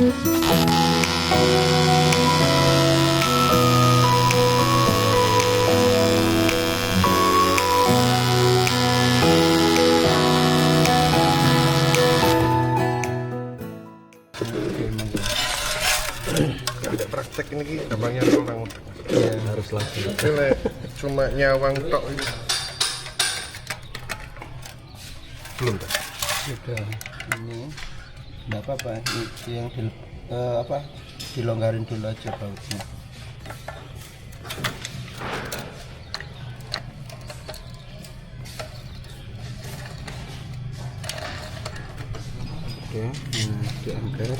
Tidak praktek ini gampangnya orang udah. Iya, harus langsung. Ini cuma nyawang tok ini. Belum tak? Sudah. Ini enggak apa-apa. Ini yang dilonggarin dulu aja bautnya. Oke, diangkat.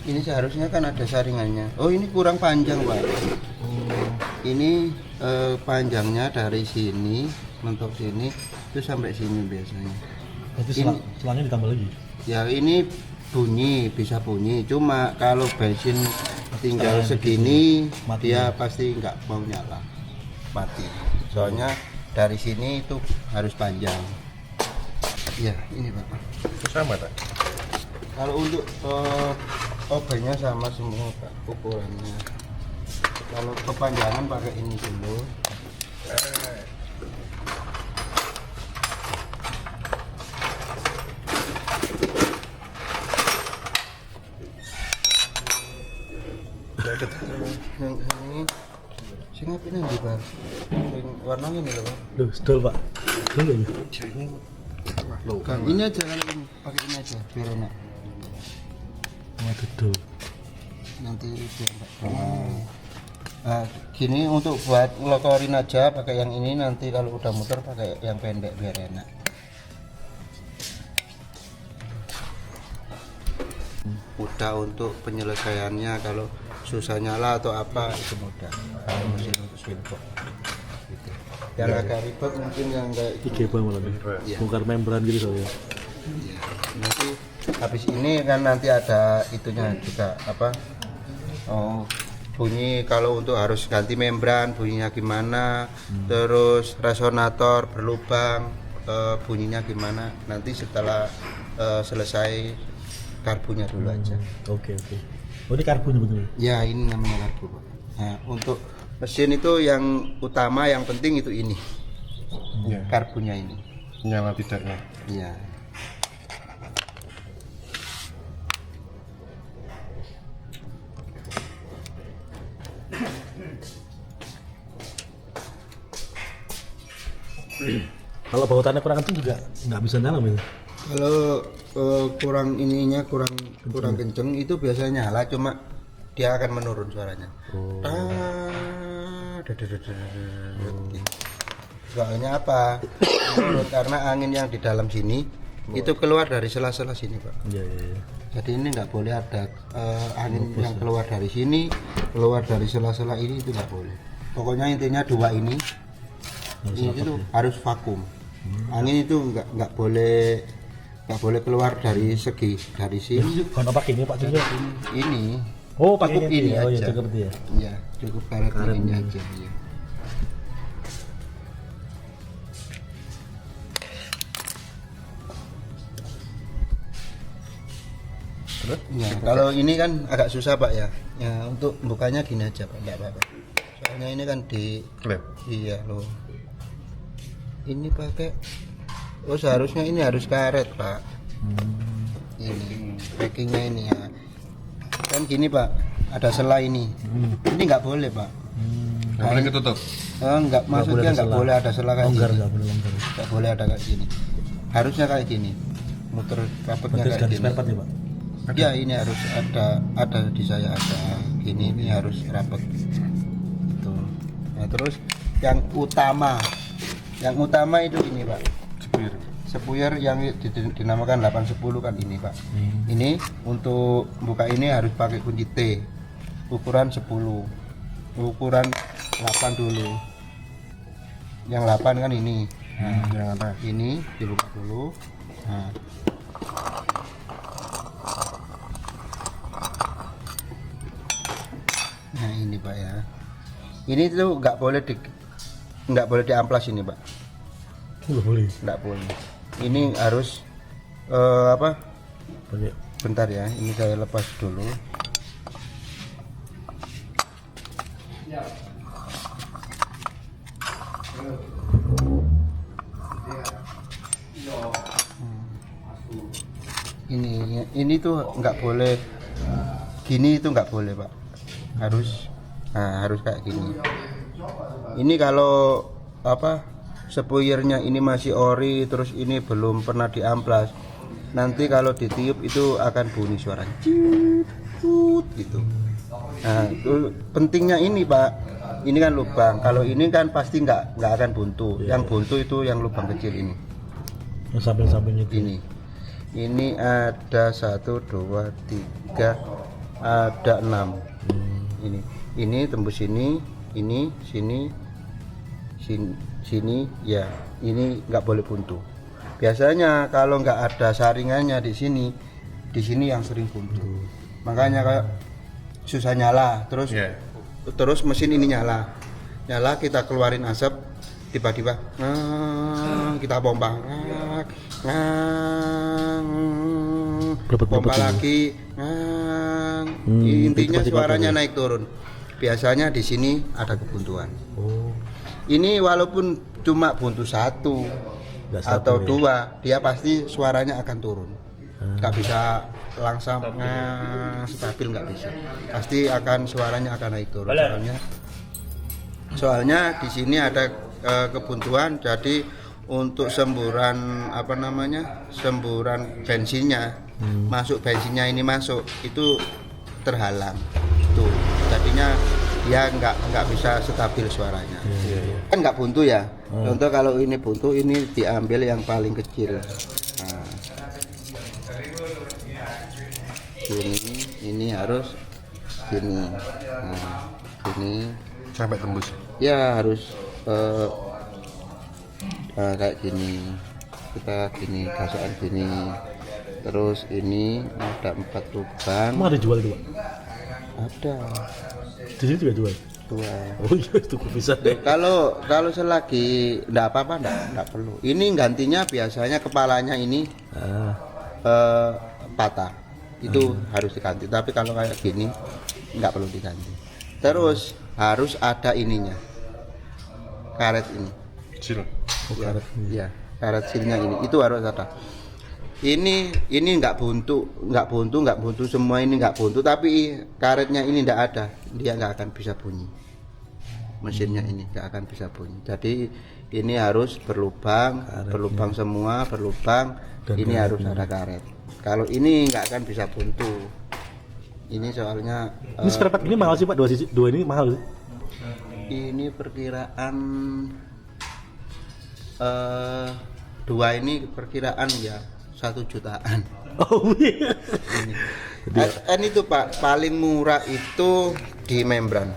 Ini seharusnya kan ada saringannya. Oh, ini kurang panjang, Pak. Ini panjangnya dari sini mentok sini itu sampai sini biasanya. Berarti selangnya ditambah lagi? Ya, ini bisa bunyi. Cuma kalau bensin tinggal segini, mati. Dia pasti nggak mau nyala, mati. Soalnya dari sini itu harus panjang. Ya, ini Pak. Sama tak? Kalau untuk obengnya sama semua Pak, ukurannya. Kalau kepanjangan pakai ini dulu. Yang ini sing apa ini Pak? Sing warnanya ini loh Pak. Duh, sedul Pak. Dulu ya. Kan ini aja kalau ini pakai ini aja biar enak. Wah, dedul. Nanti biar enggak. Nah, gini untuk buat ngelokorin aja pakai yang ini, nanti kalau udah muter pakai yang pendek biar enak. Mudah untuk penyelesaiannya, kalau susah nyala atau apa itu mudah. Kalau mesin untuk swillbox gitu. Yang agak ribet mungkin yang kayak Tiga bang malah nih. Iya. Bongkar membran gitu soalnya. Iya. Nanti habis ini kan nanti ada itunya juga apa? Oh, bunyi kalau untuk harus ganti membran bunyinya gimana, terus resonator berlubang bunyinya gimana, nanti setelah selesai karbunya dulu aja. Oke. Oh, ini karbon betul? Ya, ini namanya karbu Pak. Nah, untuk mesin itu yang utama, yang penting itu ini Ya. karbunya ini. Nyala tidaknya. Iya. Kalau bautannya kurang kenceng juga nggak bisa nyala ya? Kalau kurang ininya kurang kenceng itu biasanya nyala, cuma dia akan menurun suaranya. Soalnya apa? Menurun karena angin yang di dalam sini itu keluar dari sela-sela sini Pak. Iya. Jadi ini nggak boleh ada angin yang keluar dari sini, keluar dari sela-sela ini, itu nggak boleh. Pokoknya intinya dua ini itu harus vakum. Angin itu nggak boleh keluar dari segi dari sini. Kalau pakai ini Pak Cukup. Ini Oh, pakai cukup ini Oh, aja. ya, cukup dia. Iya, cukup karet ini aja. Ya. Terus? Ya, kalau ini kan agak susah Pak ya. Ya, untuk bukanya gini aja Pak, enggak apa-apa. Soalnya ini kan di Klep. iya loh. Ini pakai seharusnya ini harus karet Pak. Ini packingnya ini ya. Kan gini Pak, ada sela ini. Ini nggak boleh Pak. Nggak boleh ketutup. Enggak, maksudnya nggak boleh ada sela kayak Longgar, gini. nggak boleh longgar. Nggak boleh ada kayak gini. Harusnya kayak gini. Muter rapetnya Berarti kayak ganti gini. spare part ya Pak? Ya, ini harus ada di saya ada gini, ini harus rapet. Itu. Nah, terus yang utama itu ini Pak. Sepuir. Sepuyer yang dinamakan 810 kan ini Pak. Ini untuk buka ini harus pakai kunci T. Ukuran 10. Ukuran 8 dulu. Yang 8 kan ini. Nah, Yang atas. ini dibuka dulu. Nah, ini Pak ya. Ini tuh nggak boleh diamplas ini Pak. Nggak boleh. Nggak boleh. Ini harus apa? Pakai. Bentar ya, ini saya lepas dulu. Ini tuh nggak boleh gini, itu nggak boleh Pak, harus kayak gini. Ini kalau apa, sepuirnya ini masih ori, terus ini belum pernah diamplas, nanti kalau ditiup itu akan bunyi suara cut gitu. Nah itu pentingnya ini Pak, ini kan lubang, kalau ini kan pasti nggak akan buntu. Yang buntu itu yang lubang kecil ini, Yang samping-sampingnya itu. Ini ada 1, 2, 3, ada 6. Ini tembus sini ya. Ini nggak boleh buntu. Biasanya kalau nggak ada saringannya di sini yang sering buntu. Makanya kayak susah nyala, terus mesin ini nyala kita keluarin asap, tiba-tiba kita pompa, pompa lagi, intinya suaranya naik turun. Biasanya di sini ada kebuntuan. Ini walaupun cuma buntu 1 atau 2, dia pasti suaranya akan turun. Nggak bisa langsung stabil, nggak bisa. Pasti akan suaranya akan naik turun. Soalnya di sini ada kebuntuan, jadi untuk semburan semburan bensinnya bensinnya ini masuk itu terhalang tuh, jadinya dia nggak bisa stabil suaranya. Kan nggak buntu ya. Contoh kalau ini buntu, ini diambil yang paling kecil. Nah, ini harus gini. Nah, gini sampai tembus. Ya harus kayak gini, kita gini, gasakan gini. Terus ini ada 4 lubang. Emang ada jual itu, Pak? Ada. Di sini juga jual? Jual. Oh iya, itu bisa deh. Kalau selagi enggak apa-apa, enggak perlu. Ini gantinya biasanya kepalanya ini patah. Itu harus diganti. Tapi kalau kayak gini enggak perlu diganti. Terus harus ada ininya. Karet ini. Sil. Ya, karet silnya ini. Itu harus ada. Ini nggak buntu semua, ini nggak buntu, tapi karetnya ini nggak ada, dia nggak akan bisa bunyi, mesinnya ini nggak akan bisa bunyi. Jadi ini harus berlubang semua, ini harus ada karet. Kalau ini nggak akan bisa buntu. Ini soalnya ini spare part ini mahal sih Pak, dua ini mahal sih. Ini perkiraan 2 ini perkiraan ya 1 jutaan. Oh iya. Ini itu Pak, paling murah itu di membran.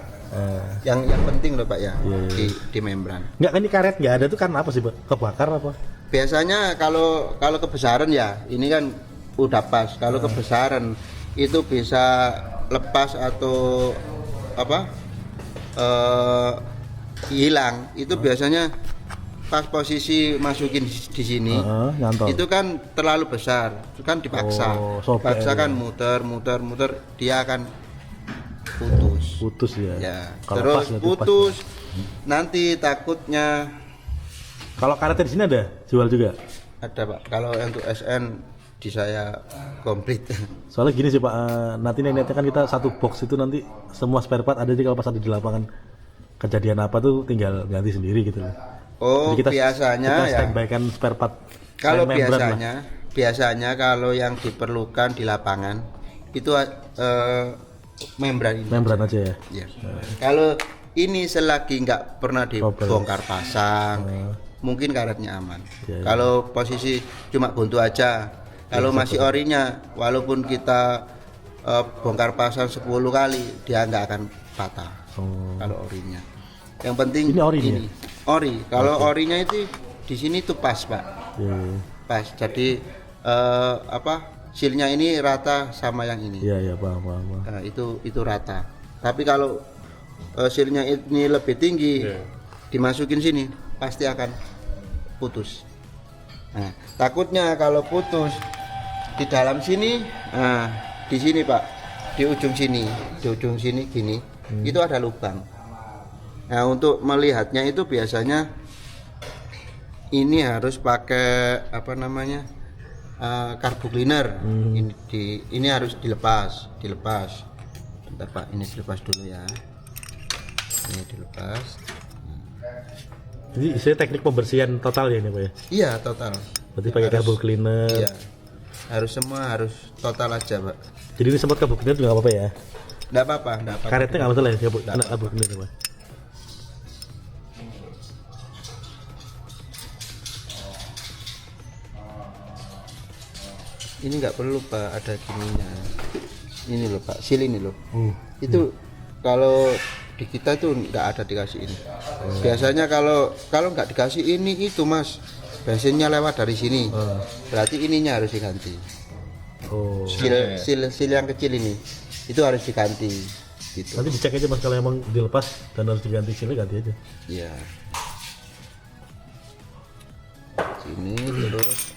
Yang penting loh Pak ya, di membran. Enggak, kan ini karet nggak ada tuh karena apa sih Pak? Kebakar apa? Biasanya kalau kebesaran ya, ini kan udah pas. Kalau kebesaran itu bisa lepas atau hilang. Itu biasanya pas posisi masukin di sini, itu kan terlalu besar, itu kan dipaksa, kan muter, dia akan putus ya. Terus putus, nanti takutnya. Kalau karetnya di sini ada jual juga? Ada Pak, kalau untuk SN di saya komplit. Soalnya gini sih Pak, nanti niatnya kan kita satu box itu nanti semua spare part ada, jadi kalau pas ada di lapangan kejadian apa tuh tinggal ganti sendiri gitu loh. Oh, kita biasanya ya standby-kan spare part. Kalau biasanya kalau yang diperlukan di lapangan itu membran ini. Membran aja ya. Ya. Kalau ini selagi nggak pernah dibongkar pasang, mungkin karetnya aman. Kalau posisi cuma buntu aja, kalau masih orinya, walaupun kita bongkar pasang 10 kali, dia nggak akan patah. Kalau orinya. Yang penting ini ori. Ori. Kalau orinya itu di sini tuh pas Pak. Pas. Jadi silnya ini rata sama yang ini. Iya paham. Nah, itu rata. Tapi kalau silnya ini lebih tinggi, dimasukin sini pasti akan putus. Nah, takutnya kalau putus di dalam sini, nah di sini Pak, di ujung sini gini, itu ada lubang. Nah, untuk melihatnya itu biasanya ini harus pakai apa namanya, carbo cleaner. Ini harus dilepas. Bentar Pak, ini dilepas dulu ya. Ini dilepas. Jadi saya teknik pembersihan total ya ini Pak ya? Iya total. Berarti pakai carbo cleaner. Iya. Harus semua harus total aja Pak. Jadi ini sempat carbo cleaner juga nggak apa-apa ya? Nggak apa-apa. Karetnya nggak masalah ya carbo cleaner Pak? Ini nggak perlu Pak, ada gininya. Ini loh Pak, seal ini loh. Itu kalau di kita tuh nggak ada dikasih ini. Biasanya kalau nggak dikasih ini itu Mas, bensinnya lewat dari sini. Berarti ininya harus diganti. Oh. Seal yang kecil ini itu harus diganti. Gitu. Nanti dicek aja Mas kalau emang dilepas dan harus diganti sealnya ganti aja. Iya. Sini terus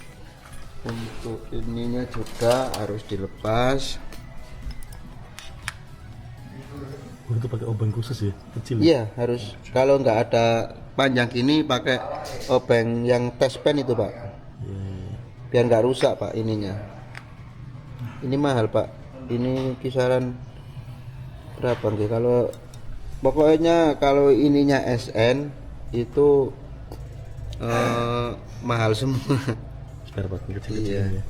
untuk ininya juga harus dilepas. Oh, itu pakai obeng khusus ya, kecil. Iya harus. Kalau nggak ada panjang gini pakai obeng yang test pen itu Pak. Biar nggak rusak Pak ininya. Ini mahal Pak. Ini kisaran berapa nih? Kalau pokoknya kalau ininya SN itu mahal semua. Spare part kecil-kecil Iya. ya.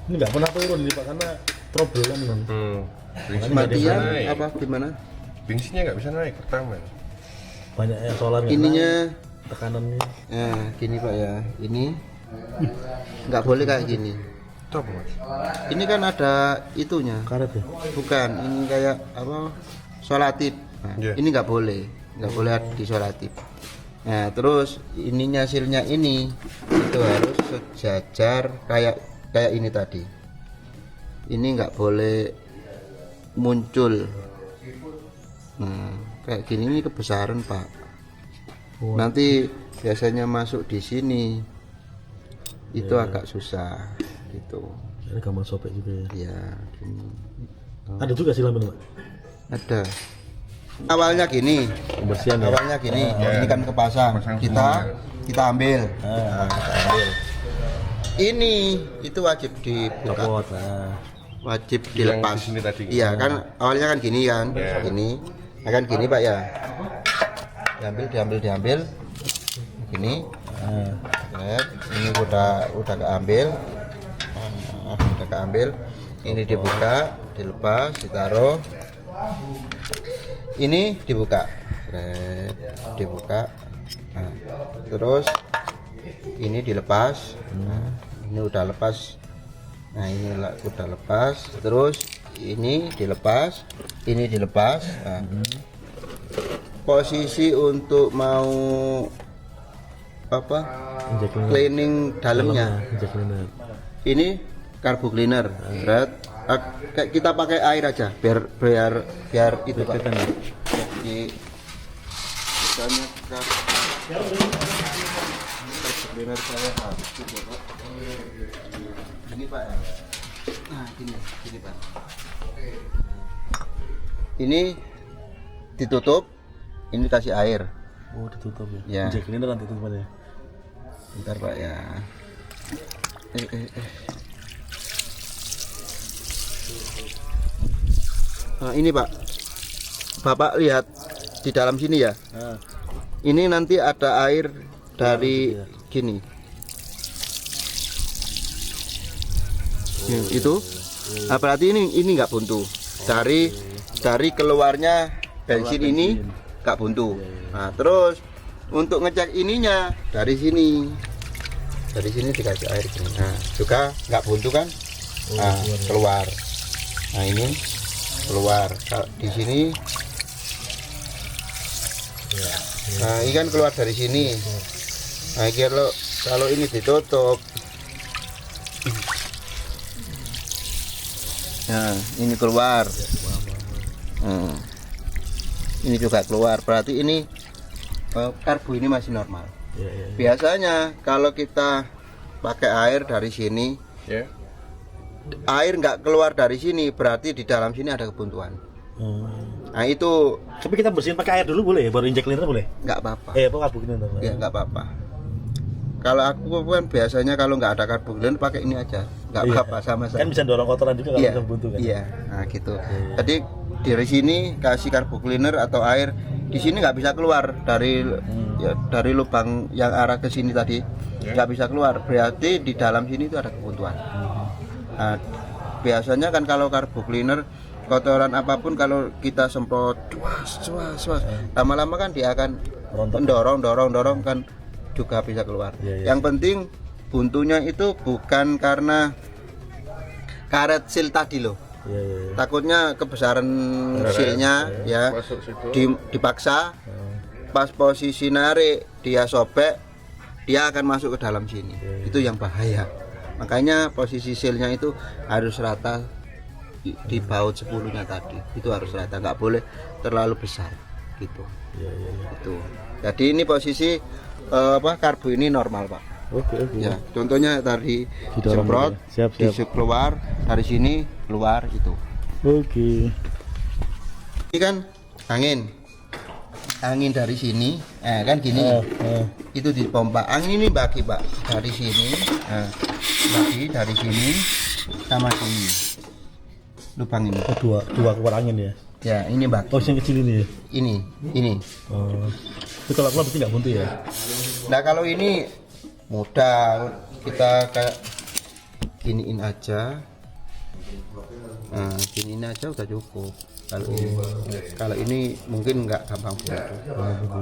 Ini nggak pernah turun nih Pak karena trouble kan. Matian apa gimana? Bensinnya nggak bisa naik pertama. Banyak yang solar nggak Ininya naik, tekanannya. nah gini Pak ya. Ini nggak boleh kayak gini. Itu apa Mas? Ini kan ada itunya. Karet ya. Bukan, ini kayak apa? Solatif. Nah, Iya. Ini nggak boleh disolatif. Nah, terus ininya silnya ini itu harus sejajar kayak ini tadi. Ini nggak boleh muncul. Nah, kayak gini ini kebesaran Pak. Nanti biasanya masuk di sini itu agak susah gitu. Ini gampang sobek juga ya. Ya, gini. Ada juga sih lampu Pak. Ada. Awalnya gini. Pembersihan ya. Awalnya gini. Ini kan kepasang. Kita ambil. Kita ambil. Ini itu wajib dibuka. Copot. Nah. Wajib Yang dilepas. di sini tadi. Iya, kan awalnya kan gini kan. Iya. Gini. Nah, kan gini Pak ya. Diambil. Gini. Lihat, ini udah keambil. Udah keambil. Ini dibuka, dilepas, ditaruh. Ini dibuka. Dibuka. Nah, terus ini dilepas. Nah, ini udah lepas. Nah, ini udah lepas. Terus ini dilepas. Ini dilepas. Nah, posisi untuk mau apa? Injek cleaner. Cleaning dalamnya. Injek cleaner. Ini carbo cleaner. Berat. Kayak kita pakai air aja biar itu Pak. Kelihatan ya? Jadi misalnya carbo cleaner saya habis ya Pak. Ini Pak ya. Nah, gini Pak. Ini ditutup, ini kasih air. Oh, ditutup ya. Ya. Injek cleaner nanti tutup ya. Bentar Pak ya. Nah, ini Pak. Bapak lihat di dalam sini ya. Ini nanti ada air dari gini. Itu. Nah, berarti ini nggak buntu. Dari keluarnya bensin ini nggak buntu. Nah, terus untuk ngecek ininya dari sini. Dari sini dikasih air gini. Nah, juga nggak buntu kan? Nah, keluar. Nah, ini keluar. Kalau di sini. Nah, ini kan keluar dari sini. Nah, kalau ini ditutup. Nah, ini keluar. ini juga keluar. Berarti ini karbu ini masih normal. Iya, iya. Biasanya kalau kita pakai air dari sini, Ya. air nggak keluar dari sini, berarti di dalam sini ada kebuntuan. Nah itu Tapi kita bersihin pakai air dulu boleh ya? Baru injek cleaner boleh? nggak apa-apa. Apa karbu cleaner? Ya nggak apa-apa. Kalau aku kan biasanya kalau nggak ada karbu cleaner pakai ini aja, nggak Iya. apa-apa sama Kan sama. bisa dorong kotoran juga kalau Iya, bisa buntu kan? iya. Nah gitu. Jadi dari sini kasih karbu cleaner atau air, di sini nggak bisa keluar dari ya, dari lubang yang arah ke sini tadi, nggak bisa keluar. Berarti di dalam sini itu ada kebuntuan. Nah, biasanya kan kalau karbu cleaner kotoran apapun kalau kita semprot cuas, lama-lama kan dia akan Rontok. dorong kan juga bisa keluar. Iya, iya. Yang penting buntunya itu bukan karena karet sil tadi loh. Iya, iya, iya. Takutnya kebesaran silnya ya Masuk situ. dipaksa pas posisi narik dia sobek, dia akan masuk ke dalam sini. Itu yang bahaya. Makanya posisi silnya itu harus rata di baut 10-nya tadi. Itu harus rata, nggak boleh terlalu besar gitu. Iya, iya, iya. Itu. Jadi ini posisi karbu ini normal, Pak. Oke. Ya, contohnya tadi Didorong semprot, gitu ya. Siap. disuk keluar dari sini keluar itu. Oke. Ini kan angin dari sini, kan gini, itu dipompa. Angin ini bagi Pak dari sini, bagi dari sini sama sini, lubang ini. Oh, dua keluar angin ya? Ya ini bagi. Oh, yang kecil ini ya? Ini. Oh. Itu kalau keluar berarti nggak buntu ya? Nah kalau ini mudah, kita kayak giniin aja. Nah, giniin aja udah cukup. Kalau ini mungkin nggak gampang buntu.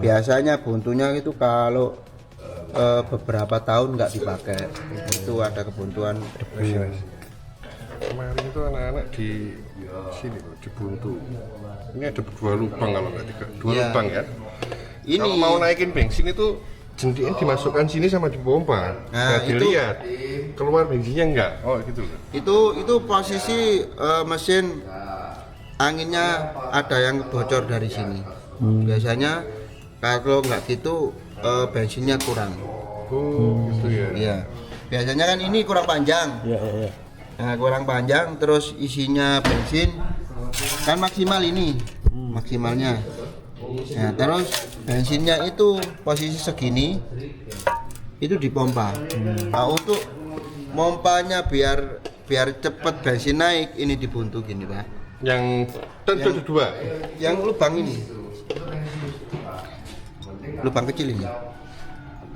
Biasanya buntunya itu kalau beberapa tahun nggak dipakai, itu ada kebuntuan debu. Kemarin itu anak-anak di sini kok, di Buntu. Ini ada 2 lubang kalau nggak 3. 2 Iya. lubang ya. Ini Kalau mau naikin bensin itu jendiin dimasukkan sini sama dipompa. Nah, itu- dilihat keluar bensinnya enggak. Oh gitu loh. itu posisi mesin anginnya ada yang bocor dari sini. Biasanya kalau nggak gitu bensinnya kurang. Oh gitu ya. Iya. Biasanya kan ini kurang panjang. Iya. Nah, kurang panjang terus isinya bensin kan maksimal ini. Maksimalnya. Nah, terus bensinnya itu posisi segini itu dipompa. Nah, untuk mompanya biar cepat bensin naik ini dibuntu gini, Pak. Yang tentu ada 2. Yang lubang ini. Lubang kecil ini.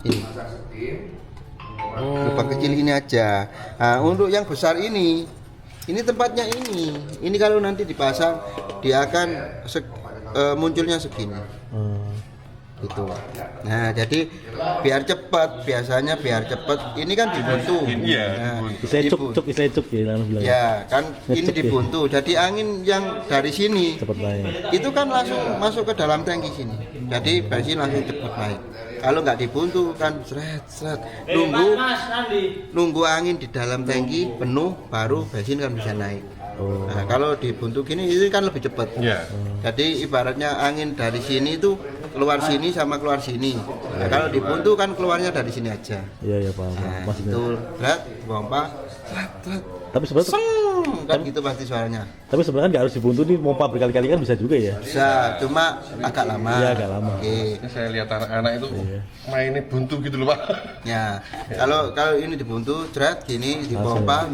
Ini. Lubang kecil ini aja. Nah, untuk yang besar ini tempatnya ini. Ini kalau nanti dipasang dia akan munculnya segini. Gitu. Nah, jadi biar cepat, biasanya biar cepat. Ini kan dibuntu. Iya, Nah, dibuntu. Istilahnya dibuntu. istilahnya cuk ya, langsung bilang. Ya, kan ini Ngecek ya. dibuntu. Jadi angin yang dari sini Cepat naik. itu kan langsung masuk ke dalam tangki sini. Jadi bensin langsung cepat naik. Kalau nggak dibuntu kan seret nunggu angin di dalam tangki penuh baru bensin kan bisa naik. Nah, kalau dibuntu gini itu kan lebih cepat. Iya. Jadi ibaratnya angin dari sini itu keluar sini sama keluar sini. Nah, kalau dibuntu kan keluarnya dari sini aja. Iya, paham. Nah, Maksudnya. itu berat pompa seret, Tapi sebenarnya kan gitu pasti suaranya. Tapi sebenarnya nggak harus dibuntu nih, pompa berkali-kali kan bisa juga ya. Bisa, cuma agak lama. Iya, agak lama. Oke. Ini saya lihat anak-anak itu mainnya buntu gitu loh Pak. Ya, kalau ini dibuntu, jerat gini dipompa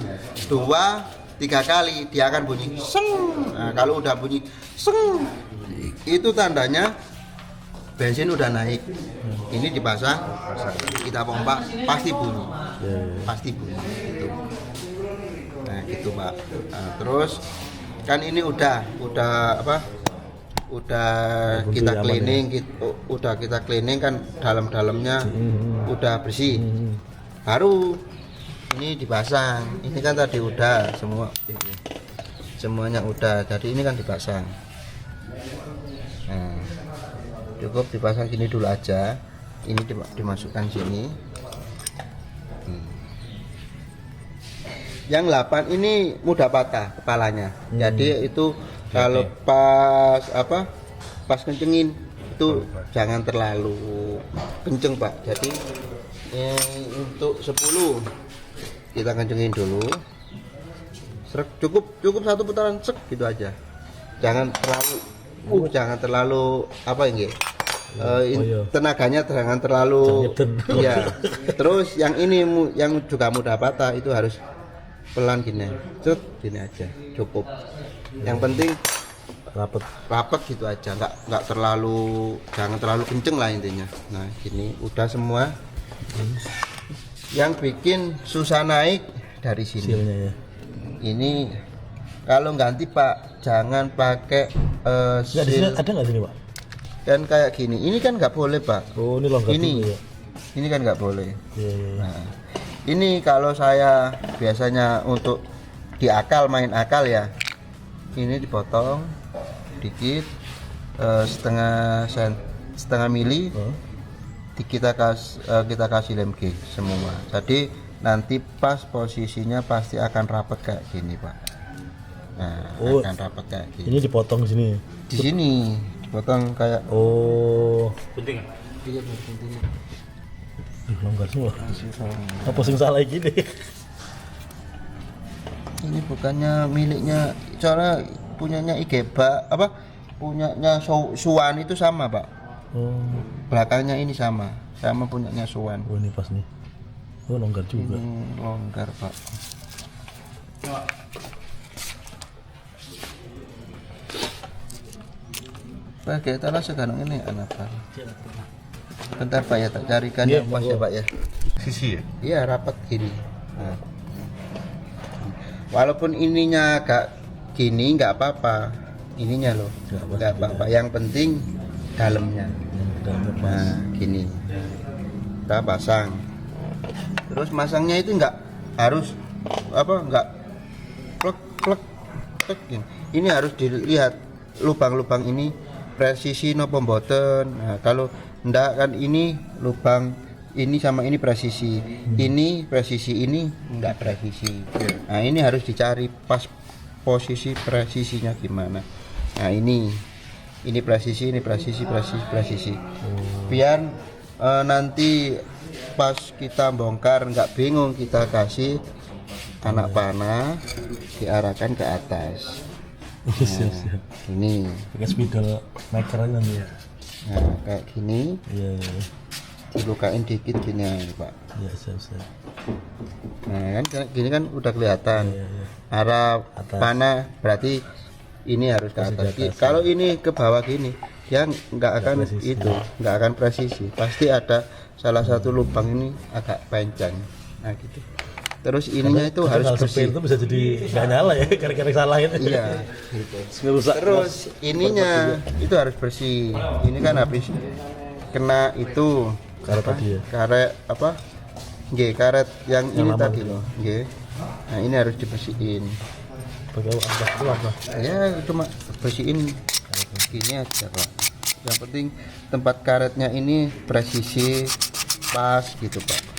2-3 kali dia akan bunyi seng. Nah, kalau udah bunyi seng, itu tandanya bensin udah naik. Ini dipasang, kita pompa pasti bunyi, pasti bunyi. Gitu. Nah, gitu Pak. Nah, terus kan ini udah apa? Udah Buntu kita aman cleaning, udah kita cleaning kan dalam-dalamnya udah bersih. Baru ini dipasang. Ini kan tadi udah semuanya udah. Jadi ini kan dipasang. Nah, cukup dipasang gini dulu aja. Ini dimasukkan sini. Yang 8 ini mudah patah kepalanya. Jadi itu kalau pas pas kencengin itu jangan terlalu kenceng Pak. Jadi untuk 10 kita kencengin dulu. Srek, cukup satu putaran sek gitu aja. Jangan terlalu apa ya? Tenaganya jangan terlalu iya. Terus yang ini yang juga mudah patah itu harus pelan gini. Cet, gini aja. Cukup. Yang penting rapet gitu aja, nggak terlalu, jangan terlalu kenceng lah intinya. Nah gini udah semua. Yang bikin susah naik dari sini ya. ini kalau ganti Pak jangan pakai seal. Ada nggak sini Pak? Kan kayak gini, ini kan nggak boleh Pak. Oh ini longgar ini dulu ya. Ini kan nggak boleh. Iya. Nah, ini kalau saya biasanya untuk di akal, main akal ya, ini dipotong dikit, setengah mili, kita kasih lem G semua. Jadi nanti pas posisinya pasti akan rapat kayak gini Pak. Nah akan rapat kayak gini. Ini dipotong di sini. Di sini dipotong kayak. Oh. Penting. Iya penting. Longgar semua. Apa sing salah gini? Ini bukannya miliknya, soalnya punyanya Igeba apa? Punyanya Suwan itu sama Pak. Oh. Belakangnya ini sama punyanya Suwan. Oh ini pas nih. Oh longgar juga. Longgar Pak. Pak kita lah sekarang ini apa? Bentar Pak ya, tak carikan yang pas ya Pak ya. Sisi ya? Iya rapat gini. Nah. Walaupun ininya agak gini nggak apa-apa, ininya loh nggak apa-apa. Yang penting dalamnya. Nah gini, kita pasang. Terus masangnya itu nggak harus nggak plek gini. Ini harus dilihat lubang-lubang ini presisi nopo mboten. Nah kalau ndak kan ini lubang ini sama ini presisi, ini presisi, ini enggak presisi. Nah ini harus dicari pas posisi presisinya gimana. Nah ini presisi, ini presisi. Biar nanti pas kita bongkar nggak bingung, kita kasih anak panah diarahkan ke atas. Nah, ini pakai spidol maker aja nih ya. Nah kayak gini. Iya. Dilukain dikit gini Pak. Iya siap. Nah kan gini kan udah kelihatan. Iya. Arah panah berarti ini harus ke atas. Kalau ini ke bawah gini, dia nggak akan presisi. Nggak akan presisi. Pasti ada salah satu lubang ini agak panjang. Nah gitu. Terus ininya itu harus bersih. Itu bisa jadi nggak nyala ya, gara-gara salah itu. Iya. Gitu. Terus ininya itu harus bersih. Ini kan habis kena itu karet apa? Karet yang ini tadi loh. Nah ini harus dibersihin. Pakai apa? Ya cuma bersihin gini aja Pak. Yang penting tempat karetnya ini presisi pas gitu Pak.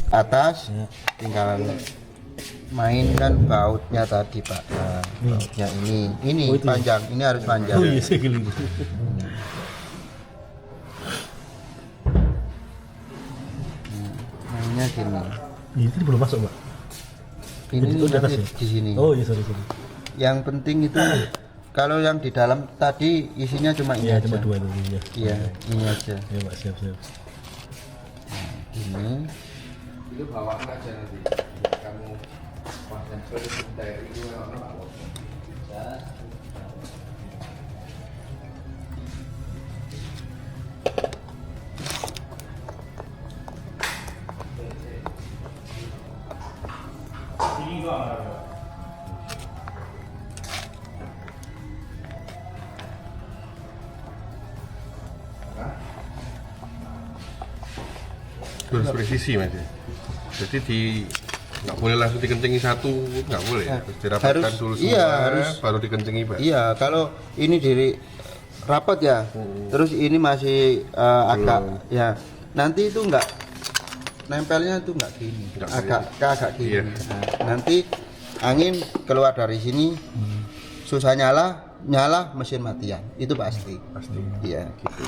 Atas tinggal mainkan bautnya tadi Pak. Nah, bautnya ini panjang, ini harus panjang. Oh iya saya geli. Mainnya gini. Ini belum masuk Pak. Ini nanti di sini. Oh iya sorry. Yang penting itu kalau yang di dalam tadi isinya cuma ini aja. Cuma 2 itu ya. Iya, ini aja. Ya Pak siap. Nah, ini itu bawaan aja nanti kamu pasang sebentar itu harus presisi Mas ya. Jadi di Nggak boleh langsung dikencengi satu, nggak boleh. Harus dirapatkan Harus, dulu iya, semua, harus. baru dikencengi Pak. Iya, kalau ini diri rapat ya, terus ini masih agak ya, nanti itu enggak nempelnya itu enggak gini, Nggak agak gini. Iya. Nah, nanti angin keluar dari sini, susah nyala mesin matian, itu pasti. Pasti. Iya, gitu.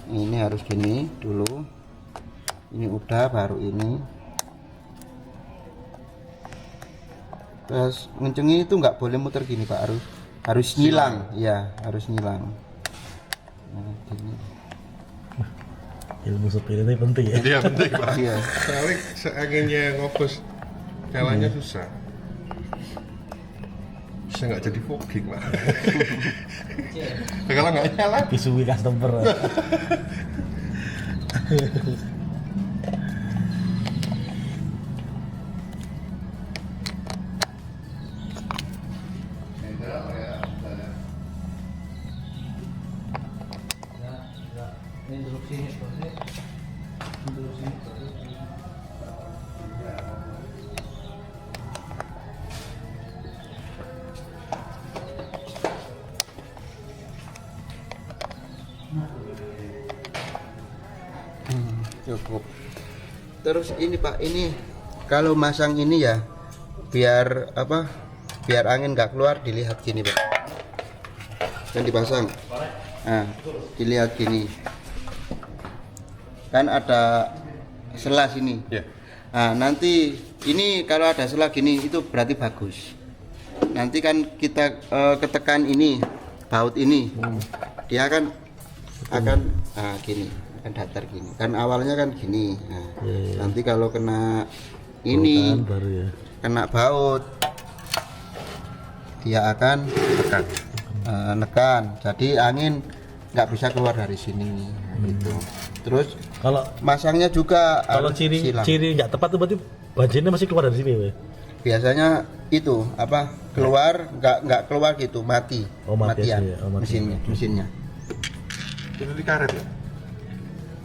Ini harus gini dulu. Ini udah, baru ini. Terus ngencengi itu nggak boleh muter gini Pak, harus nyilang, ya harus nyilang. Nah, gini. Ilmu sepeda ini penting ya. Iya penting Pak. Iya. Soalnya seanginnya ngopos nyalanya susah. Bisa nggak jadi fogging Pak. Kalau nggak nyala. Pisui customer. Cukup. Terus ini Pak, ini kalau masang ini ya biar apa? Biar angin nggak keluar, dilihat gini Pak. Kan dipasang. Nah, dilihat gini. Kan ada sela sini. Ya. Nah, nanti ini kalau ada sela gini itu berarti bagus. Nanti kan kita ketekan ini, baut ini. Dia akan gini, akan datar gini. Kan awalnya kan gini. Nah, nanti kalau kena ini, Bautan baru ya. kena baut, dia akan Tekan. nekan. Jadi angin nggak bisa keluar dari sini, gitu. Terus Kalau masangnya juga kalau harus silang. ciri nggak tepat tuh berarti banjirnya masih keluar dari sini, Weh. Biasanya itu apa keluar nggak keluar gitu, mati. Oh, mati matian aja ya. Oh, mati. mesinnya. Itu di karet ya?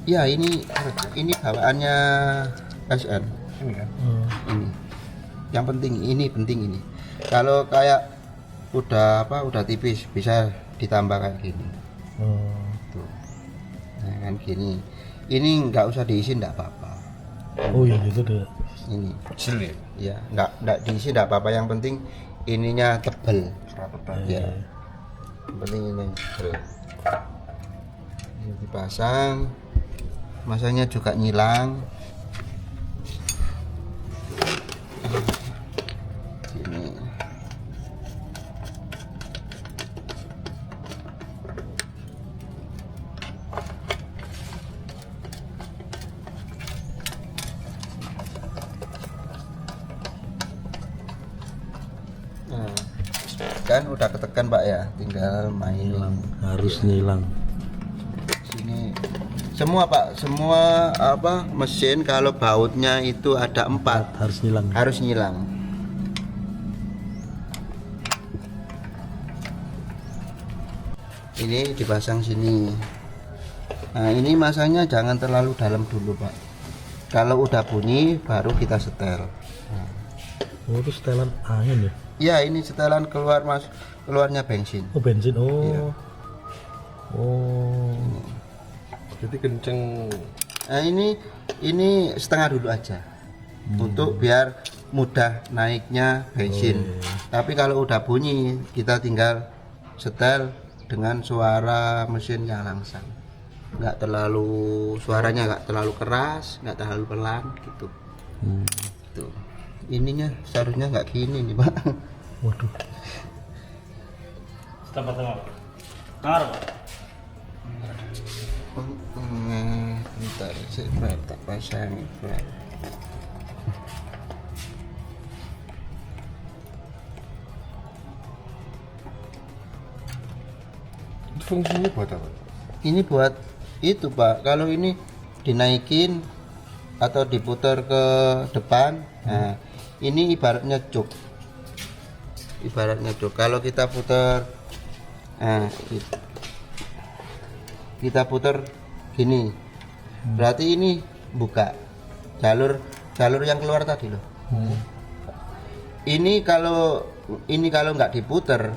Ya ini bawaannya SN. Ini kan? Ini. Yang penting ini. Kalau kayak udah tipis bisa ditambah kayak gini. Tuh. Nah, kan gini. Ini nggak usah diisi nggak apa-apa. Oh iya gitu deh. Ini. Kecil ya? Ya, nggak diisi nggak apa-apa. Yang penting ininya tebel. Kerapetan. Ya. Yang penting ini tebel. Ini dipasang. Masanya juga nyilang. Sini. Nah, kan udah ketekan Pak ya, tinggal main Harus nyilang. sini. Semua Pak, semua apa mesin kalau bautnya itu ada 4 Harus nyilang. harus nyilang. Ini dipasang sini. Nah, ini masangnya jangan terlalu dalam dulu Pak. Kalau udah bunyi baru kita setel. Oh itu setelan angin ya. Ya ini setelan keluarnya bensin. Oh bensin. Oh. Iya. Oh. Jadi kenceng. Nah, ini setengah dulu aja. Untuk biar mudah naiknya bensin. Tapi kalau udah bunyi kita tinggal setel dengan suara mesinnya langsung. Suaranya nggak terlalu keras, nggak terlalu pelan gitu. Tuh. Ininya seharusnya nggak gini nih Pak. Waduh. Bentar, saya tak pasang. Itu fungsinya buat apa? Ini buat itu Pak, kalau ini dinaikin atau diputar ke depan, nah ini ibaratnya jok. Kalau kita putar, nah kita putar gini, berarti ini buka jalur yang keluar tadi loh. Ini kalau nggak diputer,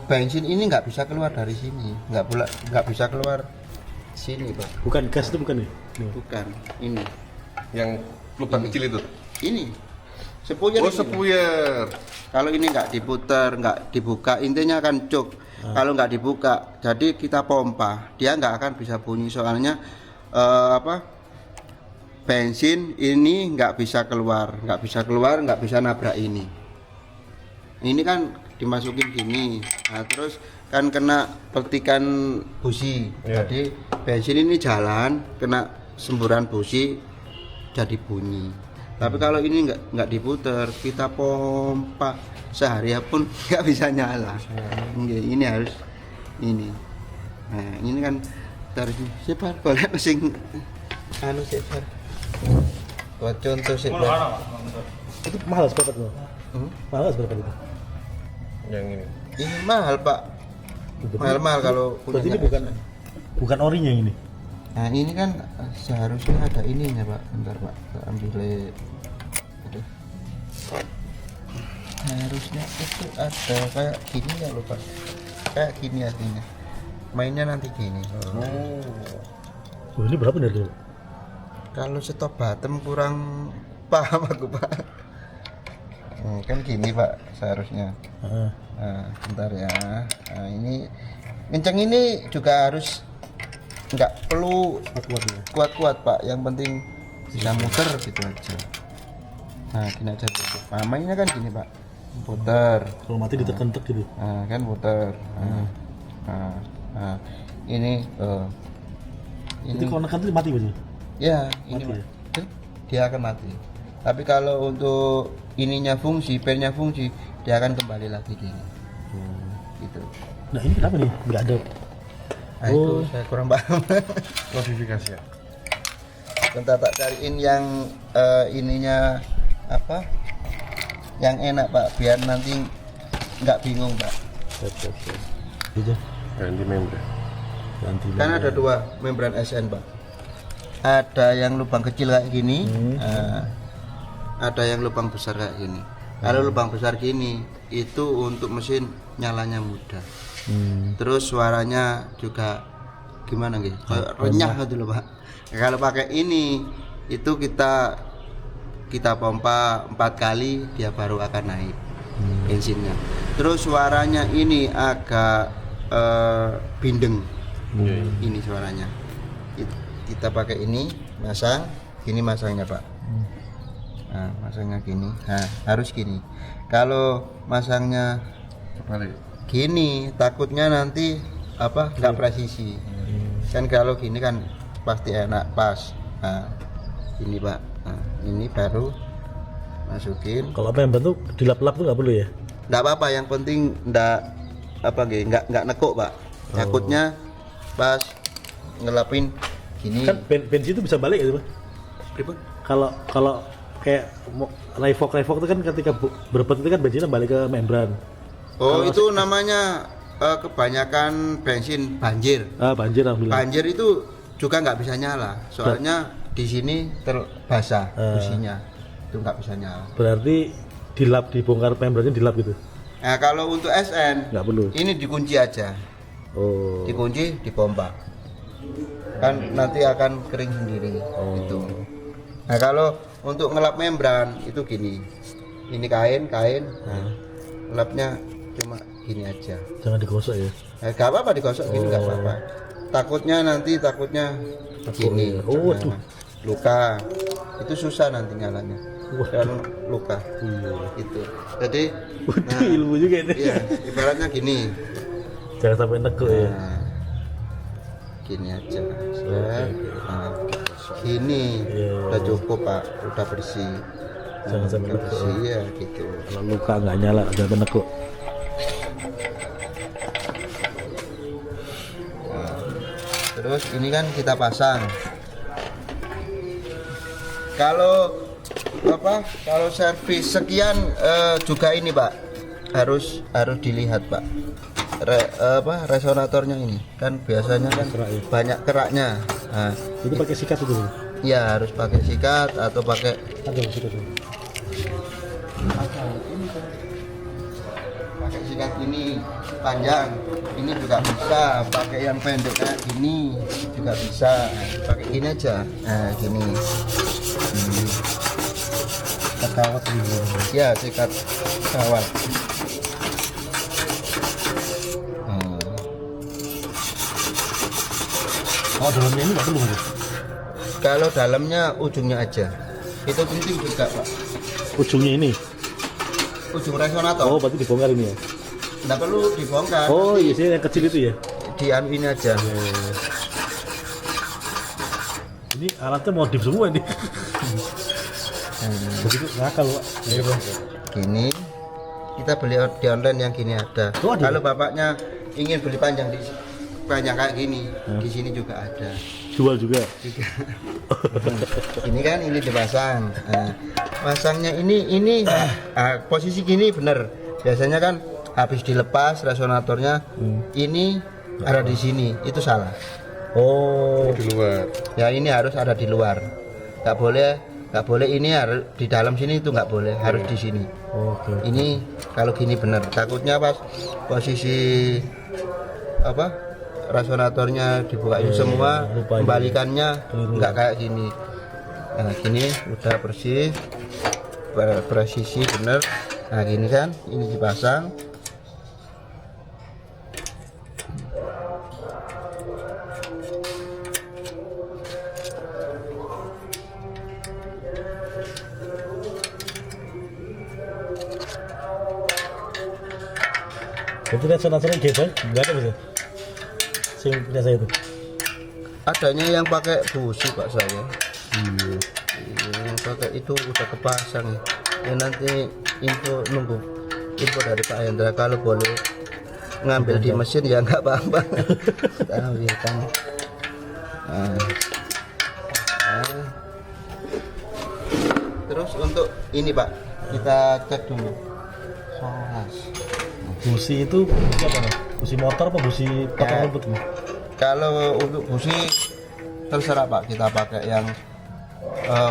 bensin ini nggak bisa keluar dari sini, nggak bisa keluar sini Pak. Bukan gas itu bukan nih? Nih. Bukan, ini lubang kecil itu. ini sepuyer. Oh, ini. sepuyer. Kalau ini nggak diputer, nggak dibuka, intinya akan cuk. Kalau nggak dibuka, jadi kita pompa, dia nggak akan bisa bunyi soalnya bensin ini nggak bisa keluar, nggak bisa nabrak ini. Ini kan dimasukin gini, nah terus kan kena petikan busi, jadi bensin ini jalan, kena semburan busi, jadi bunyi. Tapi kalau ini nggak diputer, kita pompa sehari pun nggak bisa nyala. Ini harus ini. Nah ini kan harus sebar, boleh pusing sebar. Buat contoh sebar. Itu mahal seberapa tuh? Mahal seberapa itu? Yang ini. Ini mahal Pak. Mahal kalau Berarti ini punya bukan orinya ini. Nah ini kan seharusnya ada ininya Pak. Bentar Pak, saya ambil. Aduh. Harusnya itu ada kayak gini ya lupa. Kayak gini artinya. Mainnya nanti gini. Oh, ini berapa dari dulu? Kalau stop bottom kurang paham aku Pak. Kan gini Pak seharusnya. Nah, bentar ya. Nah, ini kenceng ini juga harus nggak perlu kuat-kuat Pak, yang penting bisa muter gitu aja. Nah gini aja dulu. Nah mainnya kan gini Pak, puter. Kalau mati ditekan-tek gitu. Nah kan puter. Ini Itu kalau nekan itu mati berarti? ya ini Mati Pak. Dia akan mati. Tapi kalau untuk ininya fungsi, pennya fungsi, dia akan kembali lagi gini. Gitu. Nah ini kenapa nih? Nggak ada. Nah itu saya kurang paham. Modifikasi ya. Bentar tak cariin yang ininya apa? Yang enak Pak, biar nanti nggak bingung Pak. Gitu. Ganti membran. Ganti. Kan ada dua membran SN Pak. Ada yang lubang kecil kayak gini, ada yang lubang besar kayak gini. Kalau lubang besar gini itu untuk mesin nyalanya mudah. Terus suaranya juga gimana gitu? Kayak renyah gitu loh Pak. Kalau pakai ini itu kita pompa 4 kali dia baru akan naik bensinnya. Terus suaranya ini agak bindeng. Ini suaranya. Kita pakai ini masang, gini masangnya Pak. Nah, masangnya gini. Nah, harus gini. Kalau masangnya Balik. gini, takutnya nanti nggak presisi. Kan kalau gini kan pasti enak pas. Nah, ini Pak. Nah, ini baru masukin. Kalau membran tuh dilap-lap tuh nggak perlu ya? Nggak apa-apa, yang penting nggak nekuk Pak. Takutnya pas ngelapin gini. Kan bensin itu bisa balik gitu Pak? Pripun? Kalau kayak Revok itu kan ketika berbet itu kan bensinnya balik ke membran. Oh itu namanya kebanyakan bensin banjir. Banjir alhamdulillah. Banjir itu juga nggak bisa nyala, soalnya di sini terbasah businya, itu nggak bisa nyala. Berarti dilap, dibongkar membrannya dilap gitu? Nah kalau untuk SN Nggak perlu. ini dikunci aja, dikunci, dipompa, kan nanti akan kering sendiri. Gitu. Nah kalau untuk ngelap membran itu gini, ini kain, ngelapnya cuma gini aja. Jangan digosok ya? Gak apa-apa digosok gini, gak apa-apa. Takutnya gini. Waduh. Luka. Itu susah nanti nyalanya. Dan luka. Itu. Jadi ilmu juga itu. iya, ibaratnya gini. Jangan sampai nekuk ya. Nah, gini aja. Nah, gini. Udah cukup Pak, udah bersih. Jangan sampai nekuk. Bersih ya gitu. Kalau luka nggak nyala, jangan sampai nekuk. Terus ini kan kita pasang. Kalau servis sekian juga ini Pak harus dilihat Pak. Resonatornya ini kan biasanya kan banyak keraknya. Nah, Itu pakai sikat itu? ya harus pakai sikat atau pakai Ada sikat itu. sikat ini panjang, ini juga bisa. Pakai yang pendek kayak gini juga bisa. Pakai gini aja. Nah, gini. Kawat ini. Ya, sikat kawat. Oh, dalamnya ini nggak perlu Mas? Kalau dalamnya ujungnya aja. Itu penting juga, Pak. Ujungnya ini. Ujung resonator. Oh, berarti dibongkar ini ya? Nggak perlu dibongkar. Oh, iya sih yang kecil itu ya. Di anu ini aja. Ini alatnya modif semua ini. Begitu ngakal Pak. Gini. Kita beli di online yang gini ada. Oh, ada. Kalau bapaknya ingin beli panjang kayak gini, di sini juga ada. Jual juga. Ini kan ini dipasang. Nah, pasangnya ini posisi gini bener. Biasanya kan habis dilepas resonatornya ini ada di sini, itu salah. Oh, di luar. Ya ini harus ada di luar. Nggak boleh ini harus di dalam sini, itu nggak boleh, harus di sini. oke. Ini kalau gini bener. Takutnya pas posisi apa? Resonatornya dibukain semua, lupa kembalikannya nggak kayak gini. Nah gini udah bersih, presisi bener. Nah gini kan, ini dipasang. Itu resonatornya gebel, nggak ada Mas? Sing punya saya itu. Adanya yang pakai busi Pak saya. Yang pakai itu udah kepasang. Ya nanti nunggu info dari Pak Hendra, kalau boleh ngambil di mesin ya nggak apa-apa. Kita ambilkan. Nah. Terus untuk ini Pak, kita cek dulu. Busi itu busi apa Mas? Busi motor apa busi potong rumput ini? Kalau untuk busi terserah Pak, kita pakai yang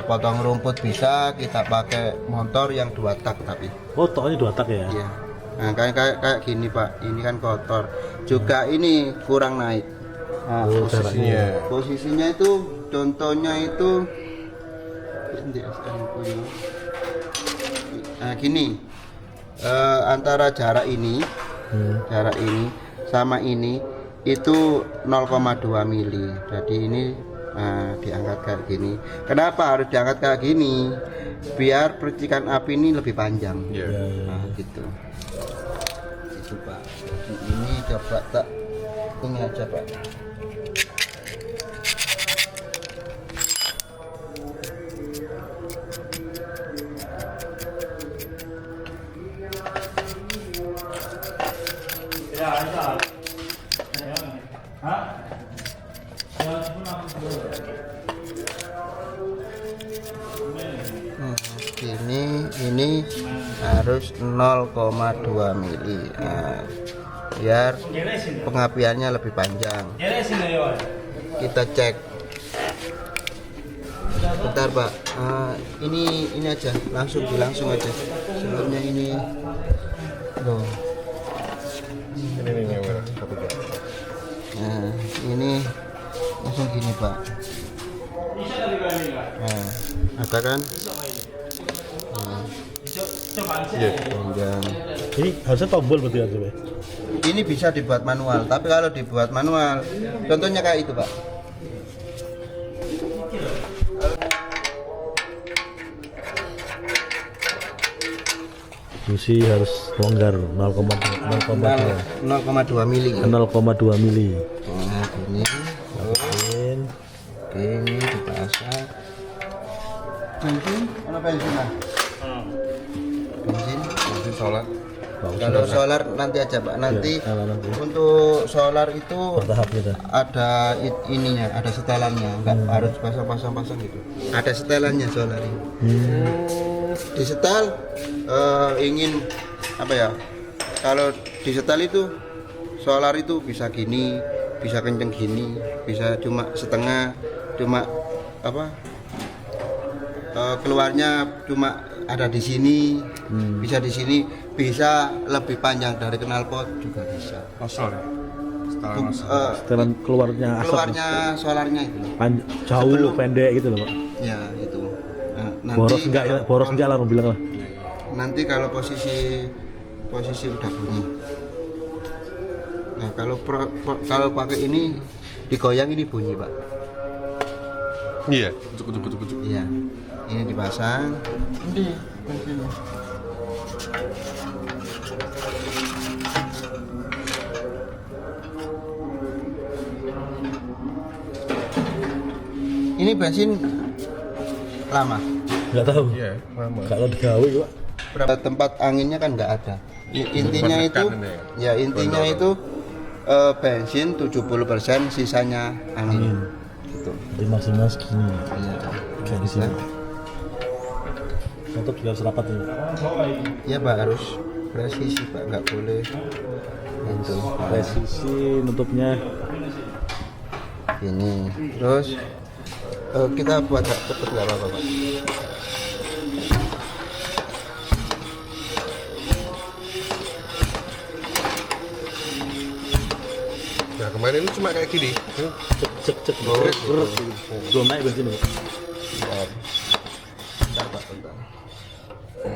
potong rumput bisa, kita pakai motor yang 2 tak tapi. Oh, toknya 2 tak ya? Iya. Nah, kayak gini Pak, ini kan kotor. Juga ini kurang naik. Nah, posisinya itu contohnya itu nah gini. Antara jarak ini sama ini itu 0,2 mili. Jadi ini diangkat kayak gini. Kenapa harus diangkat kayak gini? Biar percikan api ini lebih panjang. Nah gitu. Itu Pak. Ini coba tak ini aja Pak. Ini harus 0,2 mili. Nah, biar pengapiannya lebih panjang. Kita cek. Bentar Pak. Ini aja, langsung aja. Sebelumnya ini loh. Ini satu jam. Nah, ini langsung gini Pak. Nah, ada kan? Iya. Panjang. Ini harusnya tombol berarti ya Pak? Ini bisa dibuat manual, tapi kalau dibuat manual, contohnya kayak itu Pak. Busi harus longgar 0,2 mili. 0,2 mili. Nah, ini. Masukin. Oke, ini dipasang. Bensin, mana bensin lah? Bensin. Solar. Kalau solar nanti aja Pak. Nanti Ya, nanti. untuk solar itu Bertahap kita. ada ininya, ada setelannya. Enggak harus pasang gitu. Ada setelannya solar ini. Di setel ingin apa ya? Kalau di setel itu solar itu bisa gini, bisa kenceng gini, bisa cuma setengah, cuma apa? Keluarnya cuma ada di sini, bisa di sini. bisa lebih panjang dari knalpot juga bisa. Nosol ya. Setelah nosol. Setelan keluarnya asap. Keluarnya solarnya itu. Jauh Sebelum- pendek gitu loh, Pak. Ya itu. Nah, nanti Boros enggak lah, bilang lah. nanti kalau posisi udah bunyi. Nah kalau pakai ini digoyang ini bunyi Pak. Iya, cukup. Iya. Ini dipasang. Ini bensinnya. Ini bensin lama. Nggak tahu. Iya, lama. Kalau digawe, Pak. Tempat anginnya kan nggak ada. Intinya Buat itu, nekan ini ya intinya Bondol. itu bensin 70%, sisanya angin. Gitu. Jadi maksimal segini. Iya. Kayak di sini. Tutup juga harus rapat ya. Ya Pak harus presisi Pak, nggak boleh itu. Presisi nutupnya. Ini terus kita buat cepet nggak apa-apa Pak. Nah, kemarin ini cuma kayak gini. Cek. Belum naik bensin, Pak. Bentar, Pak, bentar.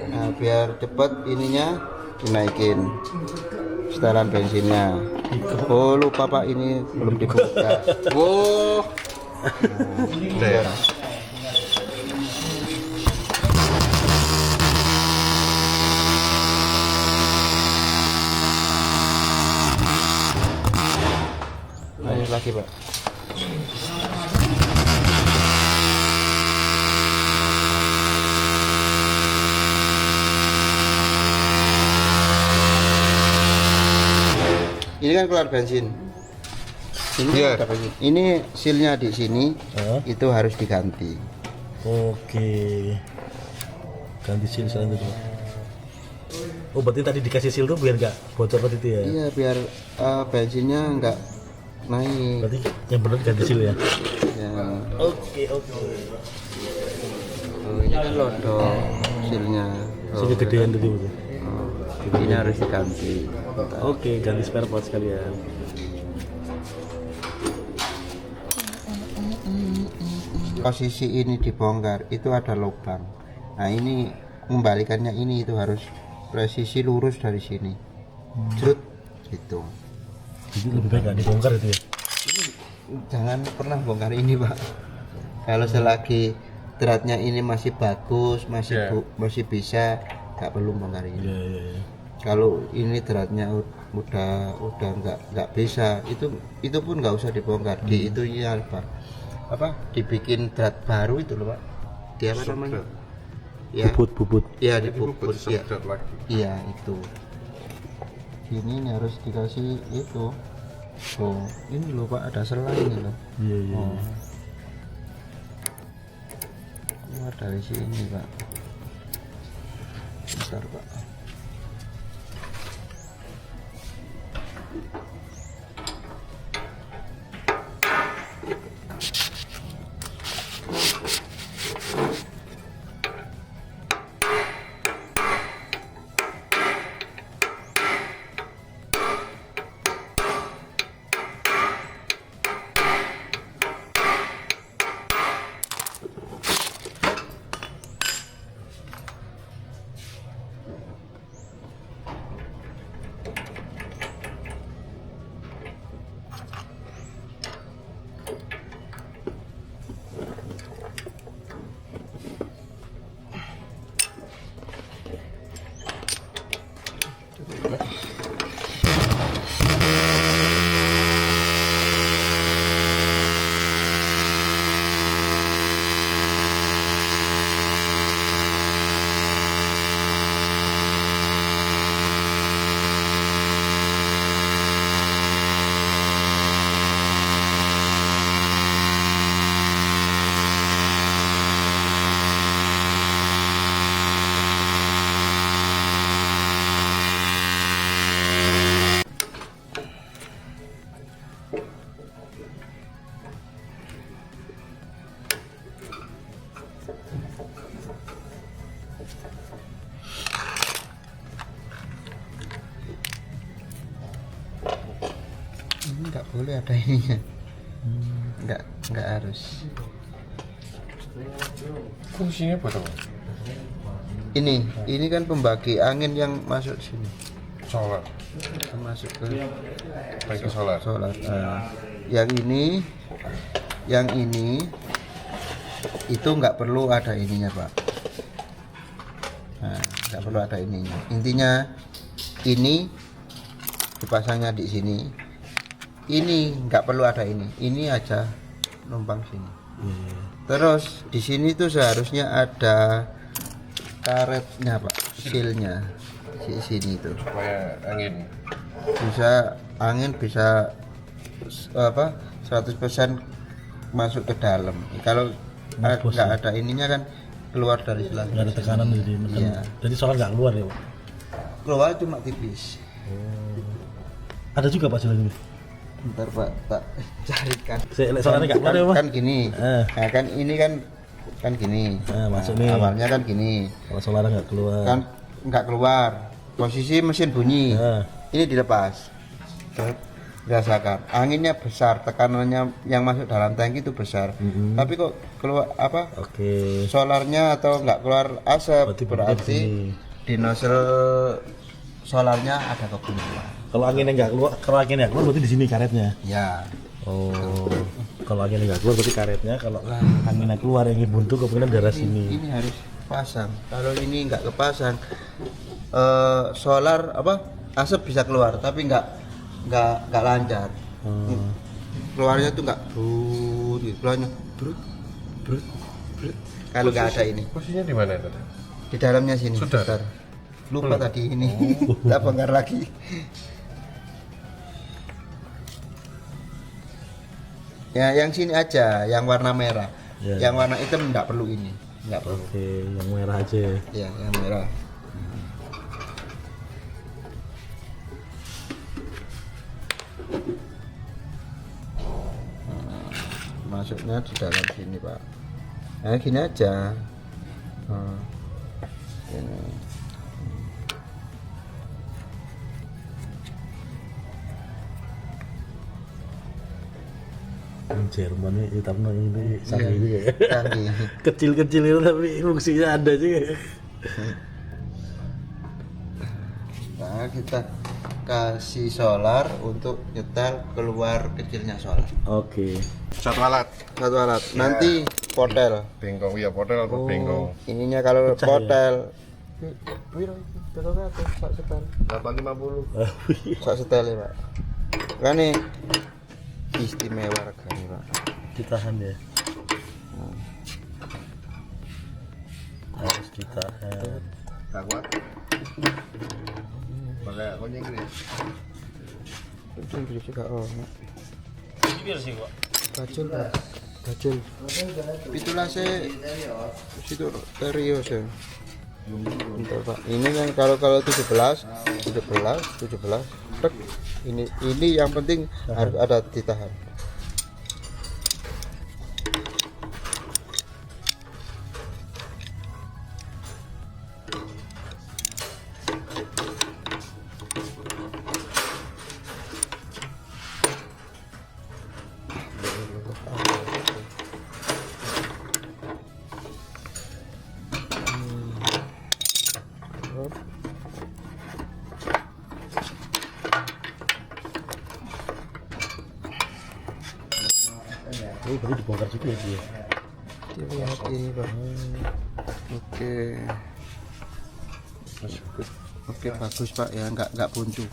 Nah biar cepet ininya dinaikin setelan bensinnya. Oh lupa Pak, ini belum dibuka. Wow. Udah ya. Lanjut lagi Pak. Ini kan keluar bensin. Ini Iya. ada bensin. Ini sealnya di sini, Hah? itu harus diganti. Oke. Ganti seal selanjutnya. Oh, berarti tadi dikasih seal tuh biar nggak bocor tadi itu ya? Iya biar bensinnya nggak naik. Berarti yang benar ganti seal ya? Ya. Oke. Oh, ini kan lodong sealnya. Oh, Sini gedean tadi berarti. ini harus diganti. Oke, ganti spare part sekalian. Posisi ini dibongkar itu ada lubang. Nah ini membalikannya ini itu harus presisi lurus dari sini. Jrut gitu. Jadi lebih baik nggak dibongkar itu ya? Jangan pernah bongkar ini Pak. Kalau selagi dratnya ini masih bagus, masih Yeah. masih bisa, nggak perlu bongkar ini. Iya. Kalau ini dratnya udah nggak bisa, itu pun nggak usah dibongkar. Di itu ya apa dibikin drat baru itu loh Pak. Dia apa namanya? Ya, Bubut. ya dibubut ya. Sedot lagi. Iya itu. Ini harus dikasih itu. Oh, ini loh Pak ada selang ini loh. Iya. Oh. Keluar dari sini Pak. Bentar Pak. Ini nggak boleh ada ininya. Nggak harus. Fungsinya buat apa? Ini kan pembagi angin yang masuk sini. Solar, Masuk ke tangki solar. solar. Nah, yang ini itu nggak perlu ada ininya, Pak. Nah, nggak perlu ada ininya. Intinya ini dipasangnya di sini. Ini nggak perlu ada ini. Ini aja numpang sini. Terus di sini tuh seharusnya ada karetnya, Pak, sealnya di sini tuh. Supaya Angin bisa 100% masuk ke dalam. Kalau nggak ada ininya kan keluar dari selang. Nggak ada tekanan jadi Iya. jadi solar nggak keluar ya Pak? Keluar cuma tipis. Ada juga Pak jalan ini. Bentar tak carikan. Solarnya nggak keluar ya Pak? Kan gini. Nah, kan ini kan gini. Masuk Nah, nih. awalnya kan gini. Kalau solarnya nggak keluar. Kan nggak keluar. Posisi mesin bunyi. Ini dilepas. Rasakan anginnya besar, tekanannya yang masuk dalam tangki itu besar. Tapi kok keluar Oke. solarnya atau nggak keluar asap, berarti di nozzle solarnya ada kebuntuan. Kalau anginnya nggak keluar berarti di sini karetnya. Ya. Oh. Kalau anginnya nggak keluar berarti karetnya. Kalau anginnya keluar yang buntu kemungkinan daerah sini. Ini harus pasang. Kalau ini nggak kepasang, solar asap bisa keluar, tapi nggak lancar. Keluarnya tuh nggak brut, gitu. Keluarnya brut. Kalau nggak ada ini. Posisinya di mana tadi? Di dalamnya sini. Sudah. Bentar. Lupa tadi ini. Tak bongkar lagi. Ya, yang sini aja, yang warna merah. Ya. Yang warna hitam nggak perlu ini, nggak perlu. Oke, yang merah aja. Ya, yang merah. Masuknya di dalam sini, Pak. Nah, gini aja. Ini. Jerman ini hitam ini canggih juga ya. Canggih. Kecil-kecil itu tapi fungsinya ada juga. Nah, kita kasih solar untuk nyetel keluar kecilnya solar. Oke. Satu alat. Satu alat. Nanti potel. Bengkong, iya potel atau bengkong. Ininya kalau Pecah potel. Wiro, berapa sak setel? 850. Sak setel ya, Pak. Kan nih istimewa regane, Pak. Ditahan ya. Harus ditahan. Gak kuat. Pakai kunci Inggris. Inggris juga Biar sih Pak. Bajul, Pak. Bajul. Itulah situ serius ya. Bentar, Pak. Ini kan kalau 17. Tek. Ini yang penting harus ada ditahan. Oh, berarti dibongkar juga ya dia. Dilihat ini, Pak. Oke. Oke, bagus, Pak, ya nggak buntu.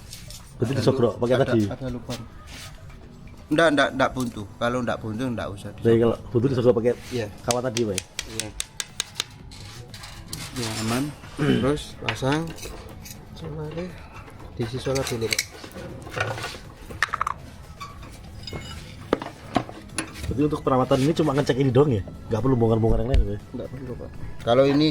Berarti disogrok pakai tadi. Ada lubang. Enggak buntu. Kalau enggak buntu enggak usah. Jadi kalau butuh disogrok pakai Iya. kawat tadi, Pak. Iya. Ya, aman. Terus pasang solarnya. Diisi solar dulu, Pak. Berarti untuk perawatan ini cuma ngecek ini doang ya? Nggak perlu bongkar-bongkar yang lain, Pak? Enggak perlu, Pak. Kalau ini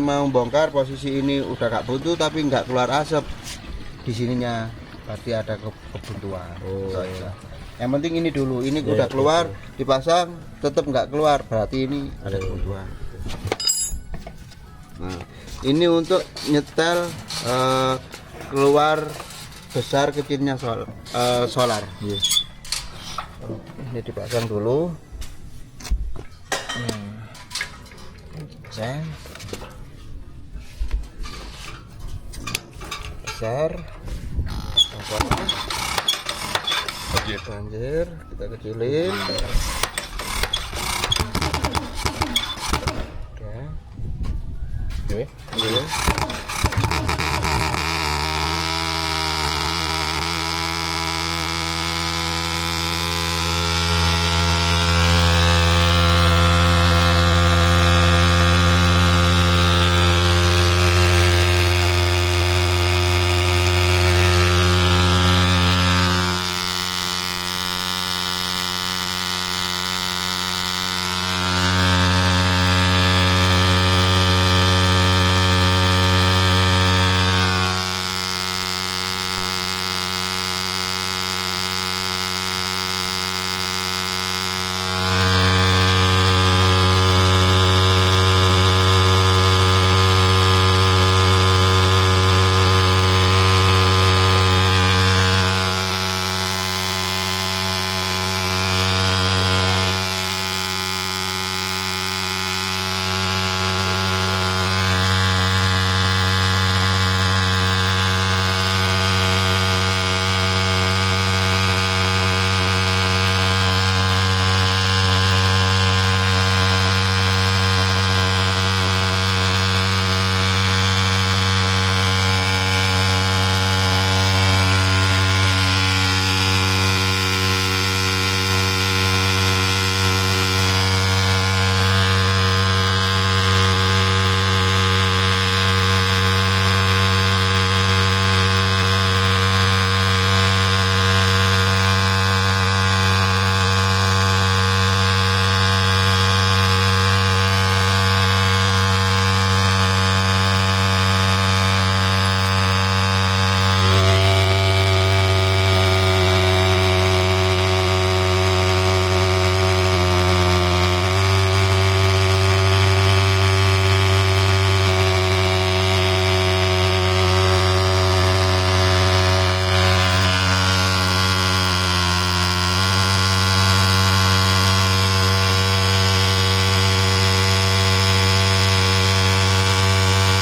mau bongkar, posisi ini udah nggak buntu tapi nggak keluar asap di sininya, berarti ada kebuntuan. Itu aja. Yang penting ini dulu, ini udah keluar, dipasang, tetap nggak keluar, berarti ini ada kebuntuan. Nah, ini untuk nyetel keluar besar kecilnya solar. Iya. Ini dipasang dulu. Pasang. Besar. Banjir, kita kecilin. Oke. Oke.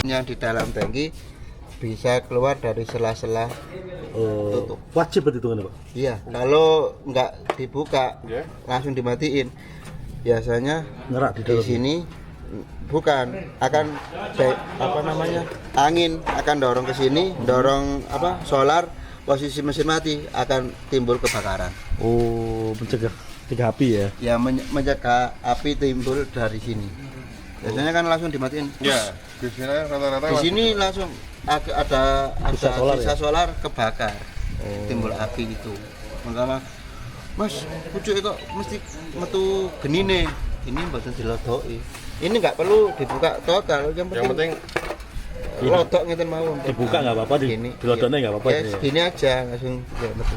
Yang di dalam tangki bisa keluar dari sela-sela tutup. Wajib perhitungannya Pak. Iya, kalau nggak dibuka langsung dimatiin. Biasanya Ngerak di di dalam. sini bukan akan apa namanya, angin akan dorong ke sini, dorong apa solar, posisi mesin mati, akan timbul kebakaran. Oh, mencegah api ya. Ya mencegah api timbul dari sini. Biasanya kan langsung dimatiin. Ya, biasanya rata-rata Di sini langsung ada Sisa solar ya? kebakar, timbul api itu. Makanya Mas, pucuk kok mesti metu genine. Ini mboten dilodoki. Ini nggak perlu dibuka total, yang penting lodok ngeten mawon. Dibuka nggak apa-apa, dilodoknya nggak apa-apa. Ya, segini aja langsung ya metu.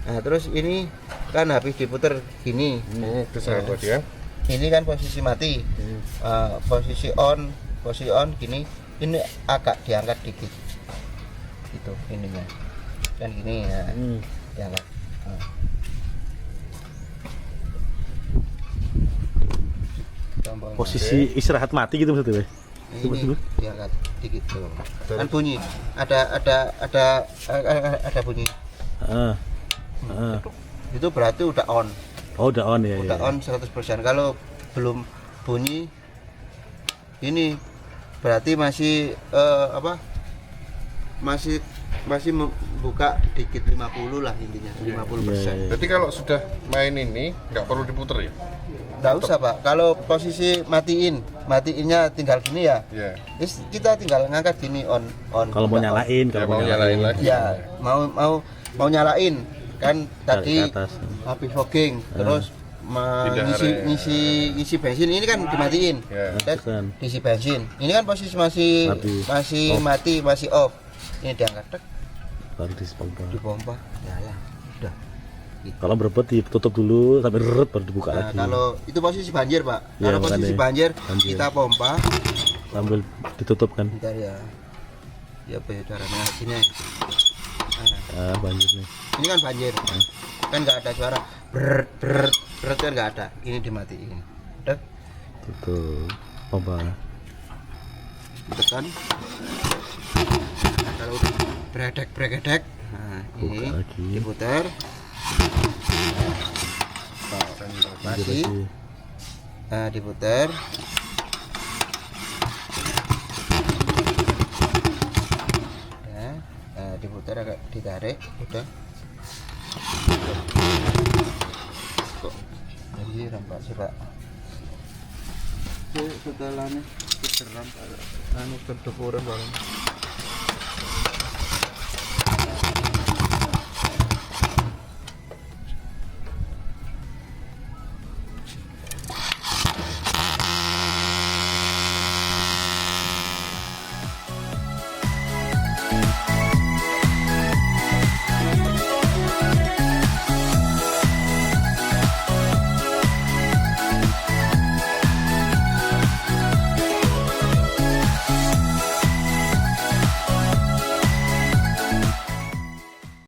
Nah, terus ini kan habis diputer gini. itu sahabat ya. Ini kan posisi mati. Posisi on gini. Ini agak diangkat dikit. Gitu ininya. Kan gini ya. Diangkat. Posisi istirahat mati gitu maksudnya. Ini diangkat dikit tuh. Kan bunyi. Ada bunyi. Itu berarti udah on. Oh, udah on ya. Udah on 100%. Kalau belum bunyi ini berarti masih masih membuka dikit 50 lah intinya, 50%. Jadi kalau sudah main ini nggak perlu diputer ya? Nggak usah Pak, kalau posisi matiinnya tinggal gini ya. Iya. Kita tinggal ngangkat gini on. Kalau mau nyalain, Ya, mau nyalain lagi. Ya, mau nyalain kan tadi ke atas. habis fogging terus ngisi bensin ini kan dimatiin. Terus diisi bensin. Ini kan posisi masih mati, masih off. Ini diangkat tek, baru dipompa. Ya, udah. Gitu. Kalau berebut ditutup dulu sampai reret baru dibuka Nah, lagi. kalau itu posisi banjir, Pak. Ya, Kalau posisi banjir, banjir. kita pompa Sambil ditutup kan. bentar ya. ya apa ya caranya sini. Nah, banjir nih. ini kan banjir, kan nggak ada suara ber kan nggak ada. Ini dimatiin. Udah, Tutup. Pompa. tekan. Nah, kalau udah bredek, nah ini Buka lagi. diputar. Nah, Lanjut masih. lagi. Nah, diputar. Ya, nah, diputar agak ditarik, udah. Kok ini rampak sih Pak? Setelahnya keteram anu kedepuran bareng.